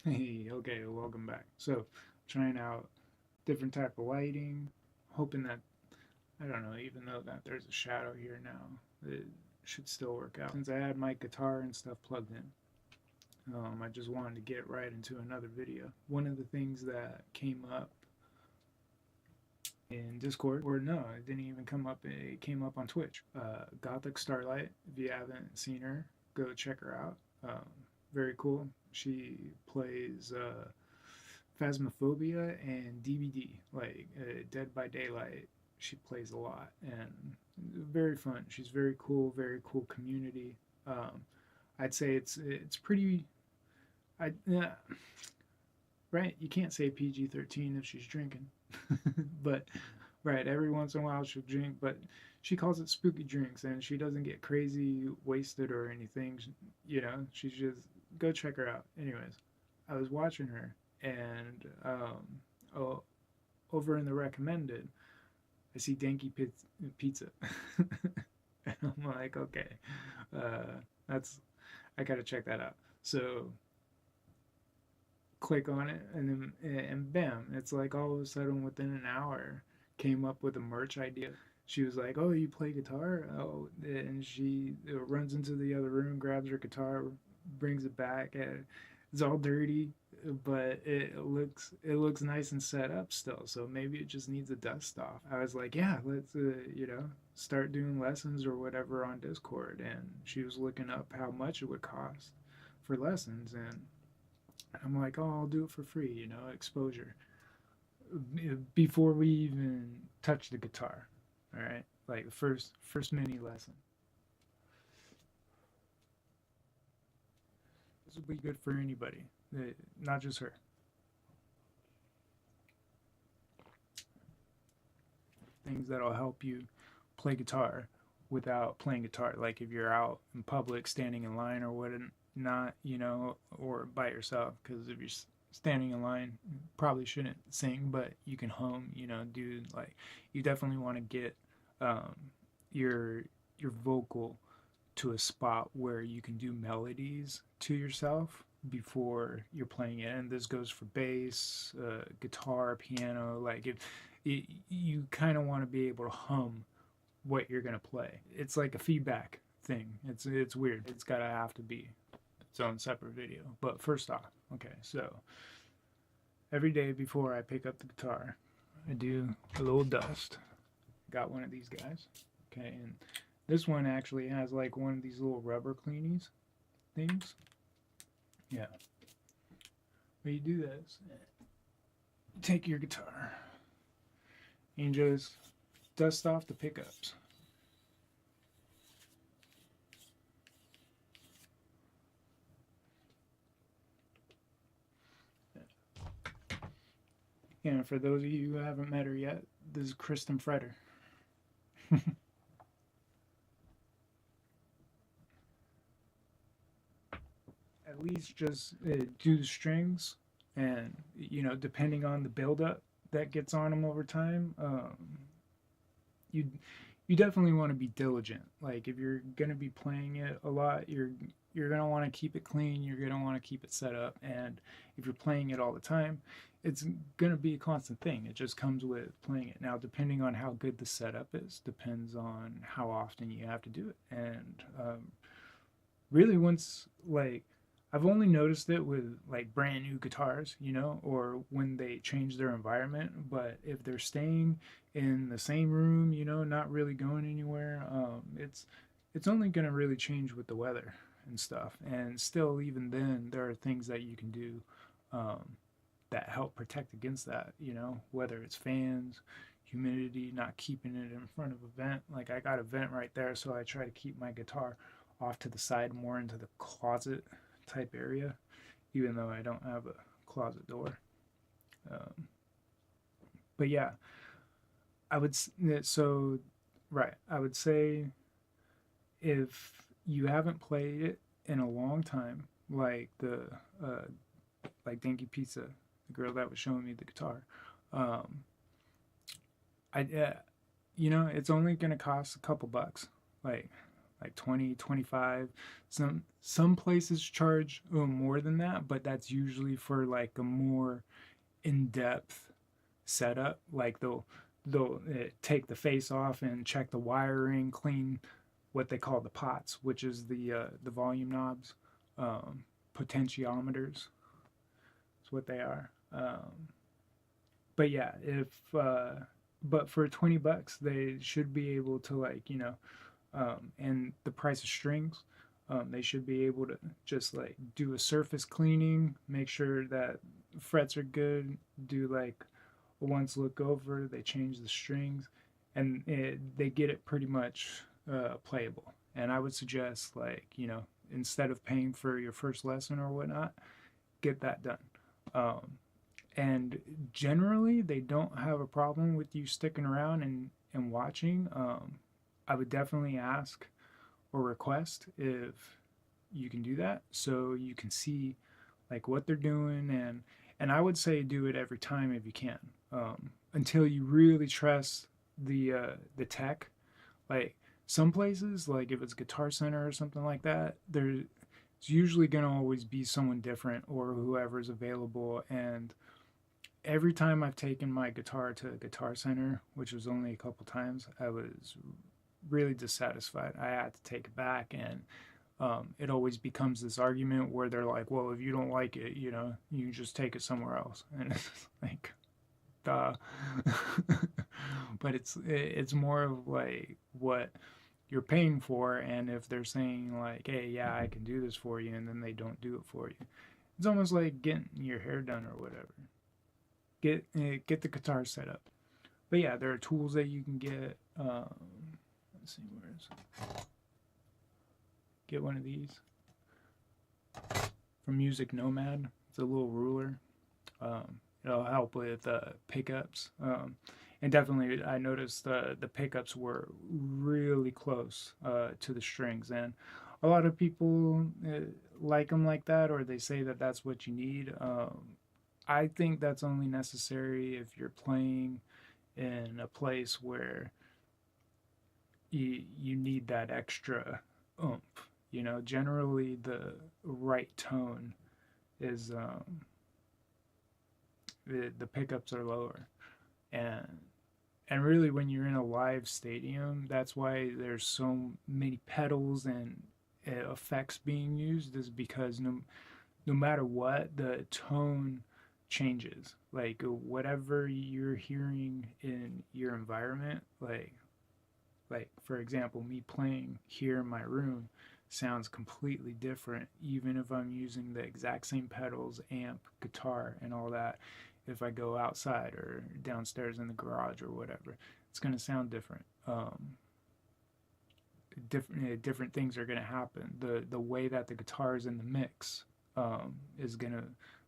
Hey, okay, welcome back. So, trying out different type of lighting, hoping that I don't know, even though that there's a shadow here now, it should still work out. Since I had my guitar and stuff plugged in, I just wanted to get right into another video. One of the things that came up in Discord, or no, it didn't even come up. It came up on Twitch. Gothic Starlight. If you haven't seen her, go check her out. Very cool. She plays Phasmophobia and DBD, like Dead by Daylight. She plays a lot and very fun. She's very cool community. Um, I'd say it's pretty. I right. You can't say PG-13 if she's drinking, but right, every once in a while she'll drink, but she calls it spooky drinks, and she doesn't get crazy wasted or anything. She's just go check her out. Anyways, I was watching her, and oh, over in the recommended, I see Danky Pizza, and I'm like, okay, that's I gotta check that out. So click on it, and bam, it's like all of a sudden within an hour came up with a merch idea. She was like, "Oh, you play guitar?" Oh, and she runs into the other room, grabs her guitar, brings it back. And it's all dirty, but it looks nice and set up still. So maybe it just needs a dust off. I was like, "Yeah, let's start doing lessons or whatever on Discord." And she was looking up how much it would cost for lessons, and I'm like, "Oh, I'll do it for free, exposure." Before we even touch the guitar, all right, like the first mini lesson. This will be good for anybody, not just her. Things that'll help you play guitar without playing guitar. Like if you're out in public, standing in line or whatnot, or by yourself. Because if you're standing in line, you probably shouldn't sing, but you can hum. Do like you definitely want to get um, your your vocal to a spot where you can do melodies to yourself before you're playing it. And this goes for bass, guitar, piano. Like you kind of want to be able to hum what you're gonna play. It's like a feedback thing. It's weird. It's gotta have to be its own separate video. But first off, okay, so every day before I pick up the guitar, I do a little dust. Got one of these guys. Okay, and this one actually has like one of these little rubber cleanies things. Yeah. When you do this, you take your guitar and just dust off the pickups. And for those of you who haven't met her yet, this is Kristen Freder. At least just do the strings, and depending on the buildup that gets on them over time, you you definitely want to be diligent. Like if you're gonna be playing it a lot, you're gonna want to keep it clean. You're gonna want to keep it set up, and if you're playing it all the time, it's gonna be a constant thing. It just comes with playing it. Now, depending on how good the setup is, depends on how often you have to do it, and really once like I've only noticed it with like brand new guitars, or when they change their environment. But if they're staying in the same room, not really going anywhere, it's only gonna really change with the weather and stuff. And still, even then, there are things that you can do um, that help protect against that. Whether it's fans, humidity, not keeping it in front of a vent. Like I got a vent right there, so I try to keep my guitar off to the side, more into the closet type area, even though I don't have a closet door. Um, but yeah, I would so right. I would say if you haven't played it in a long time, like the uh, like Dinky Pizza, the girl that was showing me the guitar, um, I it's only gonna cost a couple bucks. Like like 20, 25. Some places charge more than that, but that's usually for like a more in-depth setup. Like they'll take the face off and check the wiring, clean what they call the pots, which is the volume knobs, potentiometers. Is what they are. But yeah, if but for 20 bucks, they should be able to, like, and the price of strings, they should be able to just like do a surface cleaning, make sure that frets are good, do like a once look over, they change the strings, and they get it pretty much playable. And I would suggest, like, instead of paying for your first lesson or whatnot, get that done. And generally, they don't have a problem with you sticking around and watching. I would definitely ask or request if you can do that, so you can see like what they're doing. And I would say do it every time if you can, until you really trust the tech. Like some places, like if it's Guitar Center or something like that, there's usually going to always be someone different or whoever's available. And every time I've taken my guitar to Guitar Center, which was only a couple times, I was really dissatisfied. I had to take it back, and it always becomes this argument where they're like, "Well, if you don't like it, you can just take it somewhere else," and it's like, duh. But it's more of like what you're paying for, and if they're saying like, "Hey, yeah, I can do this for you," and then they don't do it for you, it's almost like getting your hair done or whatever. Get the guitar set up. But yeah, there are tools that you can get. Let's see, where is it? Get one of these from Music Nomad. It's a little ruler. It'll help with pickups. And definitely, I noticed the pickups were really close to the strings, and a lot of people like them like that, or they say that that's what you need. I think that's only necessary if you're playing in a place where you need that extra oomph. Generally the right tone is the pickups are lower, and really when you're in a live stadium, that's why there's so many pedals and effects being used, is because no matter what, the tone changes. Like whatever you're hearing in your environment, like for example, me playing here in my room sounds completely different even if I'm using the exact same pedals, amp, guitar, and all that. If I go outside or downstairs in the garage or whatever, it's going to sound different. Different things are going to happen. The way that the guitar is in the mix is going to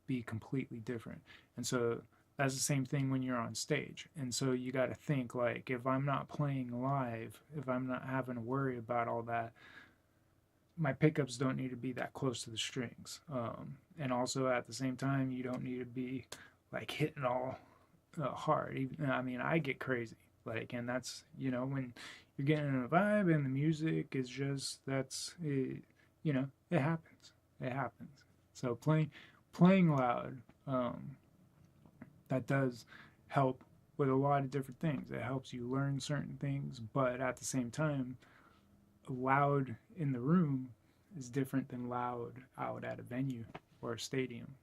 be completely different. And so that's the same thing when you're on stage. And so you got to think, like, if I'm not playing live, if I'm not having to worry about all that, my pickups don't need to be that close to the strings. And also at the same time, you don't need to be like hitting all hard. Even, I mean, I get crazy. Like, and that's, when you're getting in a vibe and the music is just, that's, it happens. It happens. So playing loud, that does help with a lot of different things. It helps you learn certain things, but at the same time, loud in the room is different than loud out at a venue or a stadium.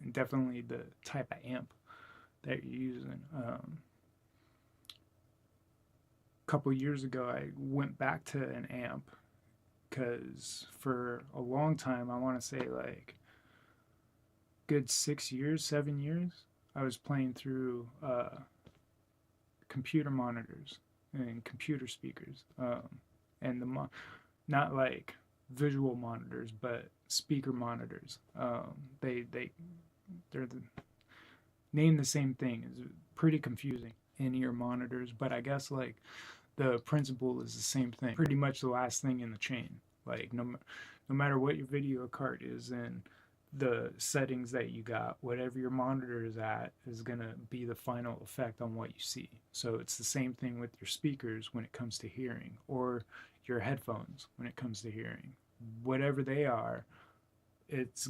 And definitely the type of amp that you're using. A couple years ago, I went back to an amp because for a long time, I want to say like good 6 years, 7 years, I was playing through computer monitors and computer speakers, and not like visual monitors, but speaker monitors. They're name the same thing. It's pretty confusing, in-ear monitors, but I guess like the principle is the same thing. Pretty much the last thing in the chain. Like no matter what your video card is and the settings that you got, whatever your monitor is at is going to be the final effect on what you see. So it's the same thing with your speakers when it comes to hearing, or your headphones when it comes to hearing. Whatever they are, it's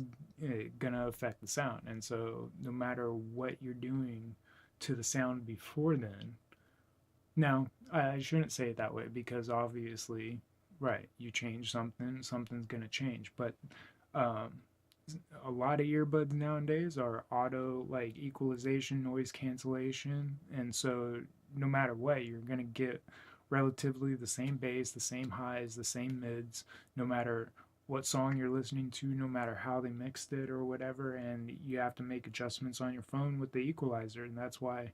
gonna affect the sound. And so no matter what you're doing to the sound before then, now I shouldn't say it that way, because obviously, right, you change something, something's gonna change. But um, a lot of earbuds nowadays are auto like equalization, noise cancellation, and so no matter what, you're gonna get relatively the same bass, the same highs, the same mids, no matter what song you're listening to, no matter how they mixed it or whatever. And you have to make adjustments on your phone with the equalizer. And that's why,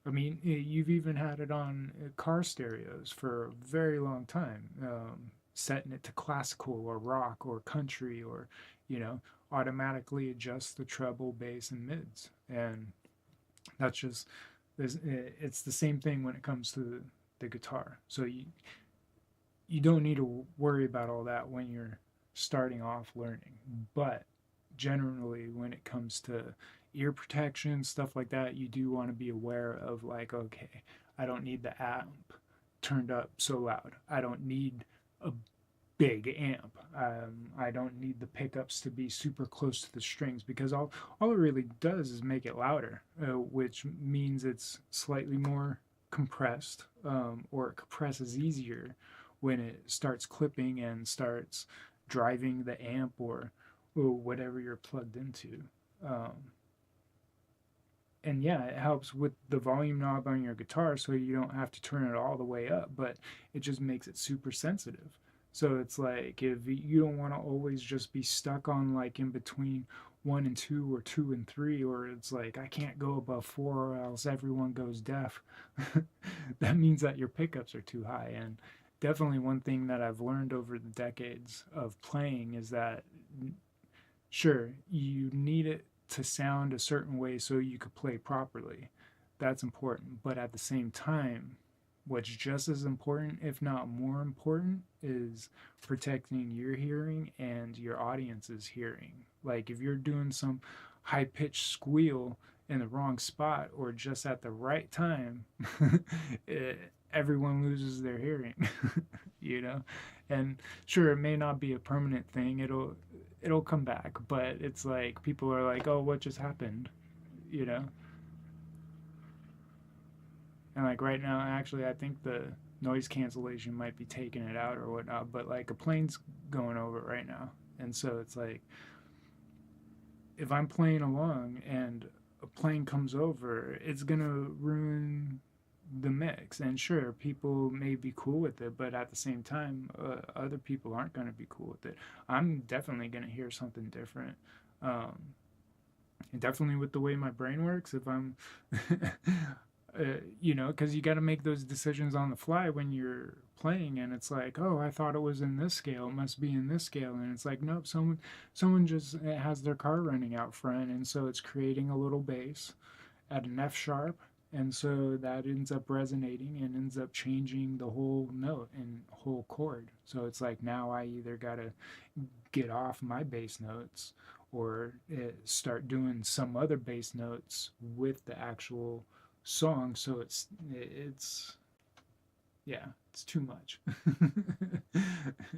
I mean, you've even had it on car stereos for a very long time, setting it to classical or rock or country, or, you know, automatically adjust the treble, bass, and mids. And that's just, it's the same thing when it comes to the guitar. So you don't need to worry about all that when you're starting off learning. But generally, when it comes to ear protection, stuff like that, you do want to be aware of, like, okay, I don't need the amp turned up so loud. I don't need a big amp. I don't need the pickups to be super close to the strings, because all it really does is make it louder, which means it's slightly more compressed, or it compresses easier when it starts clipping and starts driving the amp, or whatever you're plugged into. Um, and yeah, it helps with the volume knob on your guitar, so you don't have to turn it all the way up, but it just makes it super sensitive. So it's like, if you don't want to always just be stuck on like in between 1 and 2 or 2 and 3, or it's like I can't go above 4 or else everyone goes deaf. That means that your pickups are too high. And definitely one thing that I've learned over the decades of playing is that, sure, you need it to sound a certain way so you could play properly. That's important. But at the same time, what's just as important, if not more important, is protecting your hearing and your audience's hearing. Like if you're doing some high pitched squeal in the wrong spot or just at the right time, everyone loses their hearing, you know? And sure, it may not be a permanent thing. It'll come back, but it's like people are like, "Oh, what just happened?" You know? And like right now, actually, I think the noise cancellation might be taking it out or whatnot. But like a plane's going over it right now, and so it's like if I'm playing along and a plane comes over, it's gonna ruin the mix. And sure, people may be cool with it, but at the same time, other people aren't gonna be cool with it. I'm definitely gonna hear something different. Um, and definitely with the way my brain works, if I'm you know, because you got to make those decisions on the fly when you're playing, and it's like, oh, I thought it was in this scale, it must be in this scale, and it's like, nope, someone just has their car running out front, and so it's creating a little bass at an F sharp, and so that ends up resonating and ends up changing the whole note and whole chord. So it's like now I either got to get off my bass notes or start doing some other bass notes with the actual song. So it's yeah, it's too much.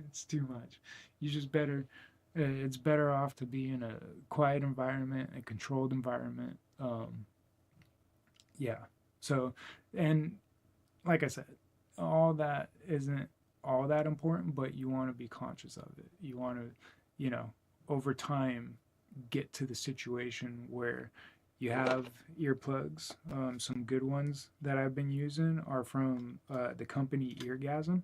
It's too much. You just better it's better off to be in a quiet environment, a controlled environment. Yeah. So, and like I said, all that isn't all that important, but you want to be conscious of it. You want to, you know, over time get to the situation where you have earplugs. Some good ones that I've been using are from the company Eargasm.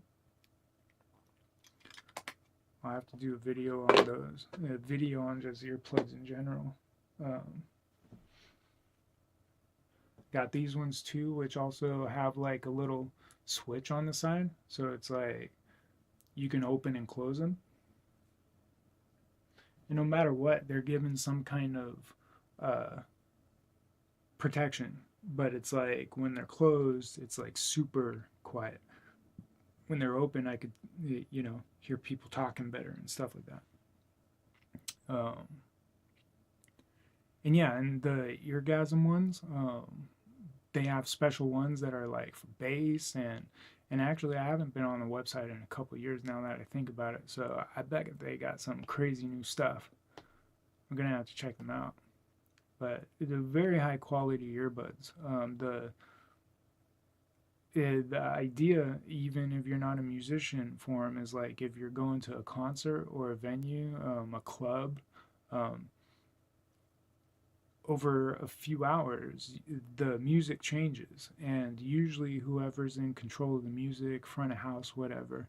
I'll have to do a video on those, a video on just earplugs in general. Um, got these ones too, which also have like a little switch on the side. So it's like you can open and close them. And no matter what, they're given some kind of protection. But it's like when they're closed, it's like super quiet. When they're open, I could, you know, hear people talking better and stuff like that. And yeah, and the Eargasm ones, they have special ones that are like for bass, and And actually, I haven't been on the website in a couple years now that I think about it. So I bet they got some crazy new stuff. I'm gonna have to check them out. But they're very high quality earbuds. The idea, even if you're not a musician, for them is like if you're going to a concert or a venue, a club, um, over a few hours, the music changes, and usually whoever's in control of the music, front of house, whatever,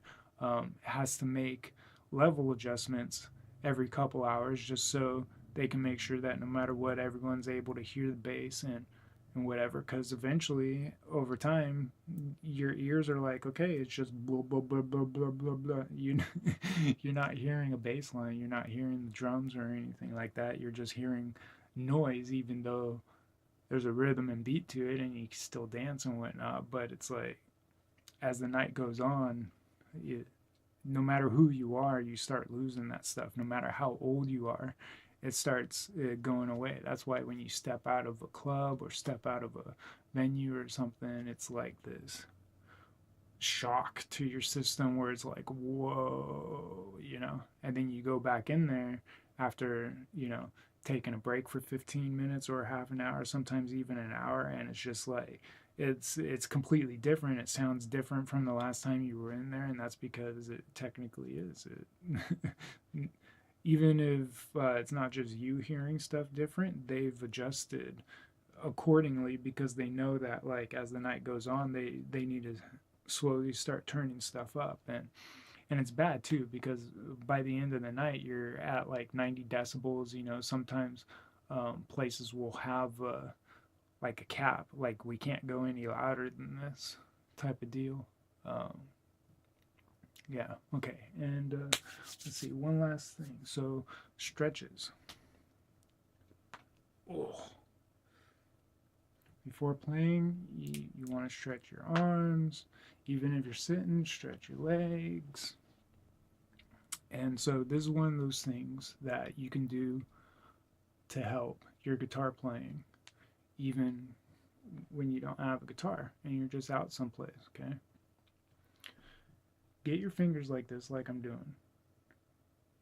has to make level adjustments every couple hours just so they can make sure that no matter what, everyone's able to hear the bass and whatever. Because eventually, over time, your ears are like, okay, it's just blah blah blah blah blah blah blah. You're not hearing a bass line, you're not hearing the drums or anything like that. You're just hearing noise, even though there's a rhythm and beat to it and you can still dance and whatnot. But it's like, as the night goes on, no matter who you are, you start losing that stuff. No matter how old you are, it starts going away. That's why when you step out of a club or step out of a venue or something, it's like this shock to your system where it's like, whoa, and then you go back in there after, taking a break for 15 minutes or half an hour, sometimes even an hour, and it's just like it's completely different. It sounds different from the last time you were in there, and that's because it technically is. Even if it's not just you hearing stuff different, they've adjusted accordingly because they know that, like, as the night goes on, they need to slowly start turning stuff up. And it's bad too because by the end of the night you're at like 90 decibels. Sometimes places will have like a cap, like we can't go any louder than this type of deal. um, yeah, okay. And let's see, one last thing. So stretches. Oh, before playing, you want to stretch your arms. Even if you're sitting, stretch your legs. And so this is one of those things that you can do to help your guitar playing, even when you don't have a guitar and you're just out someplace, okay? Get your fingers like this, like I'm doing,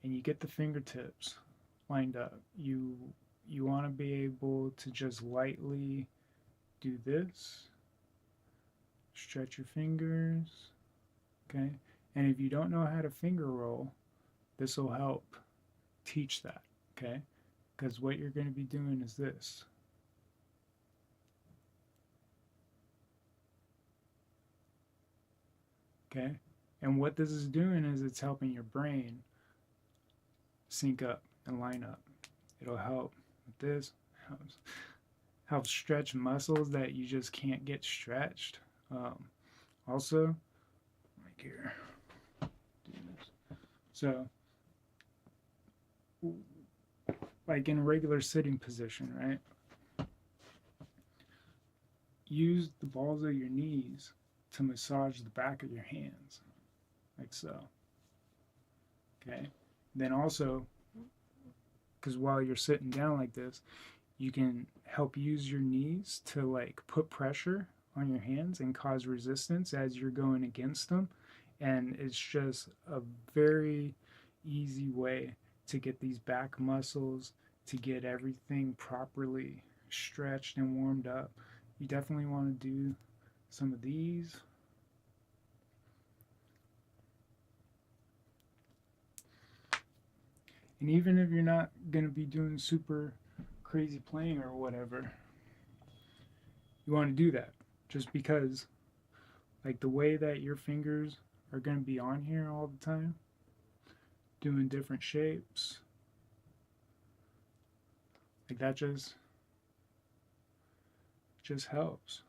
and you get the fingertips lined up. You want to be able to just lightly do this, stretch your fingers, okay? And if you don't know how to finger roll, this will help teach that, okay? Because what you're going to be doing is this. Okay? And what this is doing is it's helping your brain sync up and line up. It'll help with this, help stretch muscles that you just can't get stretched. Also, like here, do this. So, like in a regular sitting position, right? Use the balls of your knees to massage the back of your hands, like so. Okay? Then also, because while you're sitting down like this, you can help use your knees to like put pressure on your hands and cause resistance as you're going against them. And it's just a very easy way to get these back muscles, to get everything properly stretched and warmed up. You definitely want to do some of these. And even if you're not going to be doing super crazy playing or whatever, you want to do that just because, like, the way that your fingers are going to be on here all the time, doing different shapes, like that just helps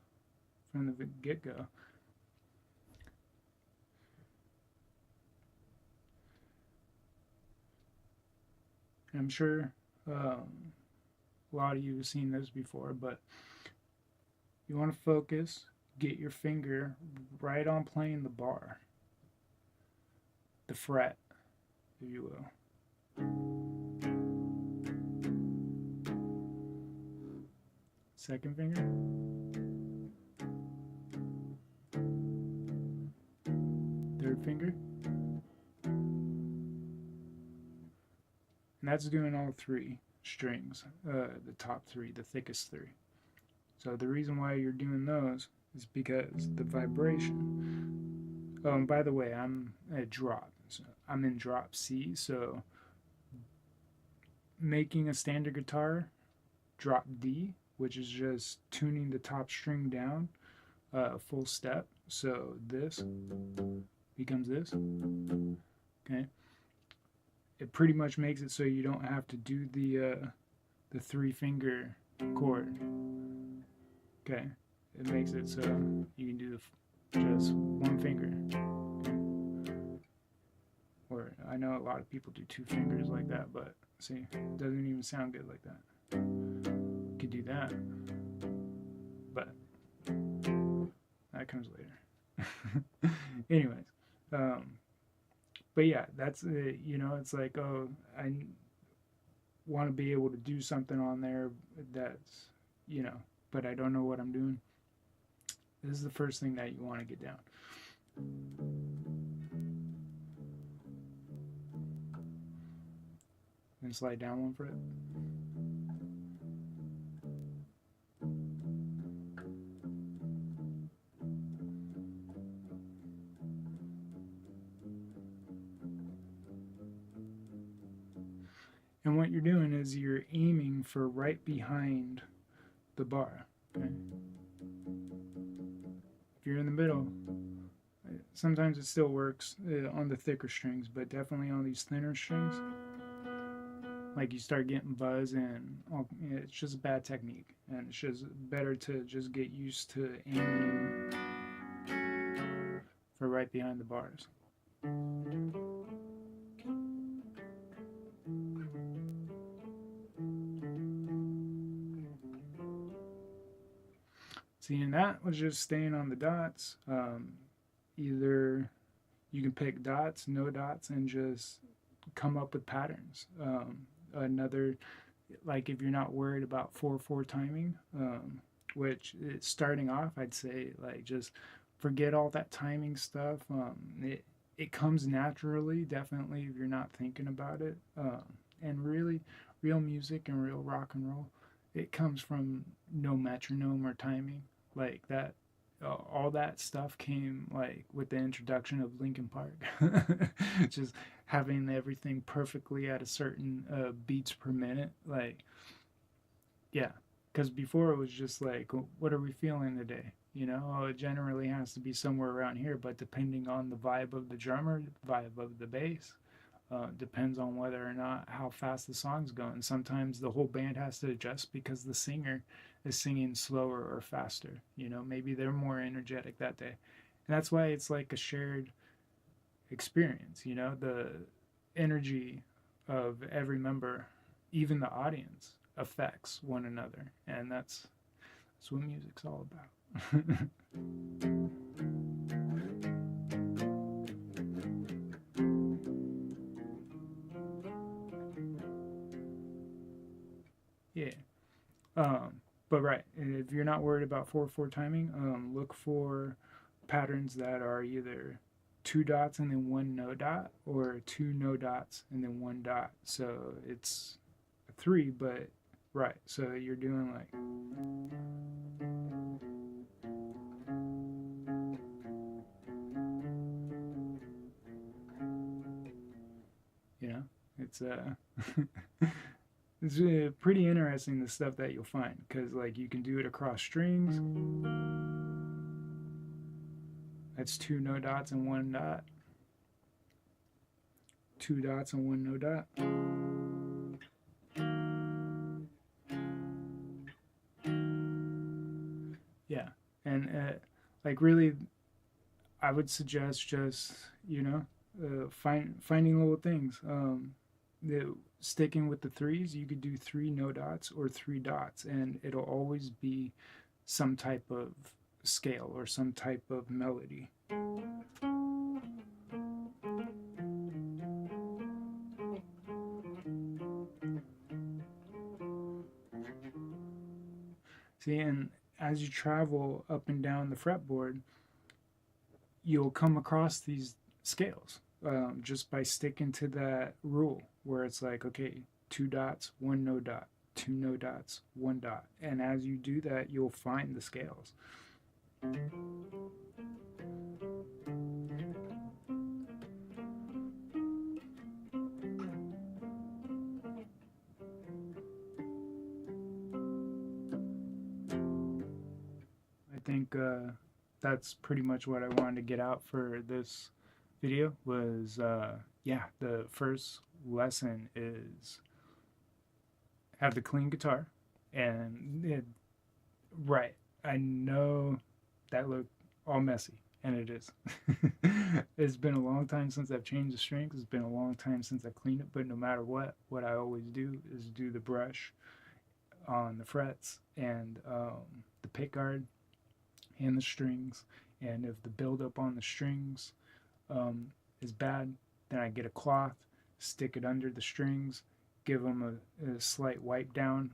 from the get-go. And I'm sure a lot of you have seen this before, but you want to focus, get your finger right on playing the bar, the fret, if you will. Second finger. third finger. And that's doing all three strings, the top three, the thickest three. So the reason why you're doing those is because the vibration. Oh, and by the way, I'm at drop. So I'm in drop C, so making a standard guitar drop D, which is just tuning the top string down a full step. So this becomes this. Okay. It pretty much makes it so you don't have to do the three finger chord. Okay, it makes it so you can do just one finger. Okay. Or I know a lot of people do two fingers like that, but see, it doesn't even sound good like that. You could do that, but that comes later. Anyways, but yeah, that's it's like, oh, I want to be able to do something on there that's, but I don't know what I'm doing. This is the first thing that you want to get down. And slide down one fret. And what you're doing is you're aiming for right behind the bar. Okay? If you're in the middle, sometimes it still works on the thicker strings, but definitely on these thinner strings, like you start getting buzz and it's just a bad technique, and it's just better to just get used to aiming for right behind the bars. See, and that was just staying on the dots. Either you can pick dots, no dots, and just come up with patterns. Another, like if you're not worried about 4/4 timing, which is starting off, I'd say like just forget all that timing stuff. It comes naturally, definitely, if you're not thinking about it. And really, real music and real rock and roll, it comes from no metronome or timing like that. All that stuff came like with the introduction of Linkin Park. Just having everything perfectly at a certain beats per minute, like, yeah, because before it was just like, what are we feeling today? It generally has to be somewhere around here, but depending on the vibe of the drummer, vibe of the bass, depends on whether or not how fast the song's going. Sometimes the whole band has to adjust because the singer is singing slower or faster. Maybe they're more energetic that day. And that's why it's like a shared experience. The energy of every member, even the audience, affects one another. And that's what music's all about. Yeah. But right, if you're not worried about 4/4 timing, look for patterns that are either two dots and then one no dot, or two no dots and then one dot. So it's three, but right. So you're doing like. It's it's pretty interesting, the stuff that you'll find, because like you can do it across strings. That's two no dots and one dot. Two dots and one no dot. Yeah, and like really, I would suggest just finding little things. Sticking with the threes, you could do three no dots or three dots, and it'll always be some type of scale or some type of melody. See, and as you travel up and down the fretboard, you'll come across these scales, just by sticking to that rule where it's like, okay, 2 dots, one no dot, two no dots, one dot. And as you do that, you'll find the scales. I think that's pretty much what I wanted to get out for this video was, yeah, the first lesson is have the clean guitar. And right, I know that looked all messy, and it is. It's been a long time since I've changed the strings. It's been a long time since I've cleaned it, but no matter what I always do is do the brush on the frets and the pick guard and the strings. And if the buildup on the strings is bad, then I get a cloth, stick it under the strings, give them a slight wipe down.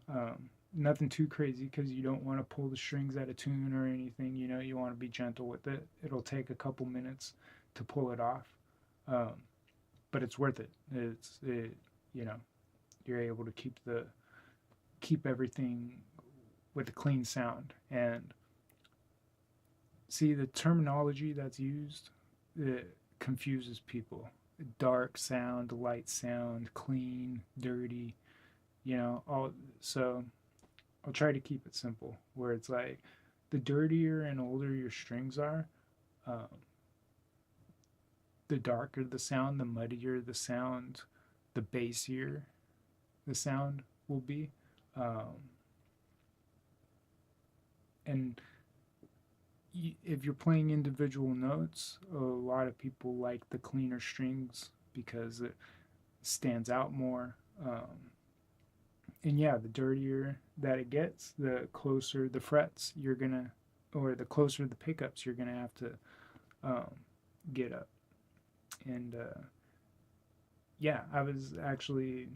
Nothing too crazy because you don't want to pull the strings out of tune or anything. You know, you want to be gentle with it. It'll take a couple minutes to pull it off, but it's worth it. You know, you're able to keep everything with a clean sound. And see, the terminology that's used, it confuses people. Dark sound, light sound, clean, dirty, you know, all. So I'll try to keep it simple, where it's like the dirtier and older your strings are, the darker the sound, the muddier the sound, the bassier the sound will be. And if you're playing individual notes, a lot of people like the cleaner strings because it stands out more. And yeah, the dirtier that it gets, the closer the frets you're gonna, or the closer the pickups you're gonna have to get up. And yeah, I was actually,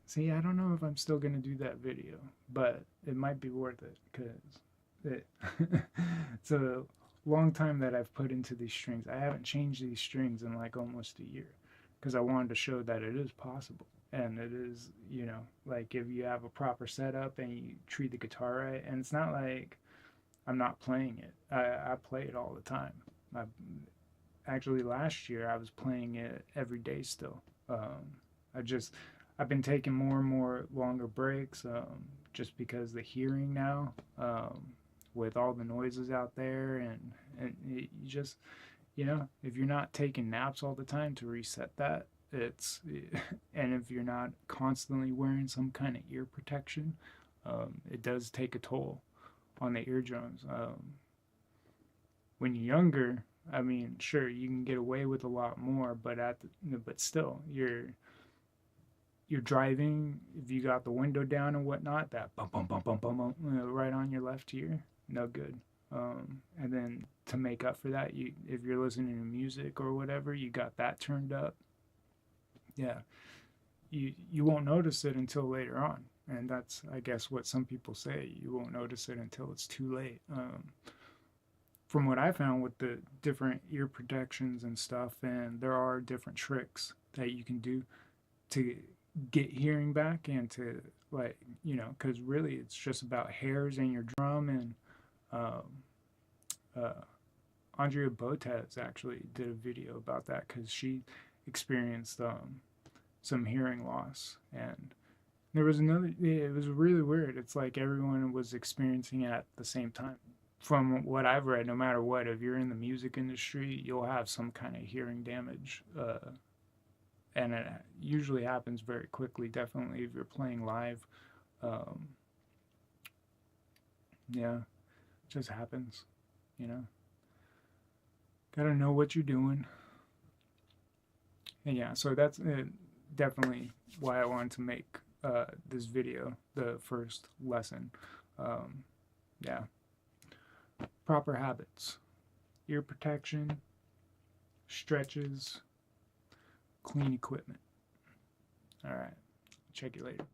see, I don't know if I'm still gonna do that video, but it might be worth it because it it's a long time that I've put into these strings. I haven't changed these strings in like almost a year because I wanted to show that it is possible. And it is, you know, like if you have a proper setup and you treat the guitar right, and it's not like I'm not playing it. I play it all the time. I, actually, last year I was playing it every day still. I just I've been taking more and more longer breaks, just because the hearing now, with all the noises out there, and you just, you know, if you're not taking naps all the time to reset that, it's and if you're not constantly wearing some kind of ear protection, it does take a toll on the eardrums. When you're younger, I mean, sure, you can get away with a lot more, but but still, you're driving, if you got the window down and whatnot, that bum bum bum bum bum, bum right on your left ear, no good. And then to make up for that, if you're listening to music or whatever, you got that turned up. Yeah, you won't notice it until later on, and that's, I guess, what some people say. You won't notice it until it's too late. From what I found with the different ear protections and stuff, and there are different tricks that you can do to get hearing back and to, like, you know, because really it's just about hairs in your drum. And uh, Andrea Botez actually did a video about that because she experienced some hearing loss. And there was another, it was really weird. It's like everyone was experiencing it at the same time. From what I've read, no matter what, if you're in the music industry, you'll have some kind of hearing damage. And it usually happens very quickly, definitely if you're playing live. Um, yeah, it just happens, you know. Gotta know what you're doing. And yeah, so that's definitely why I wanted to make this video, the first lesson. Yeah, proper habits, ear protection, stretches, clean equipment. All right, check you later.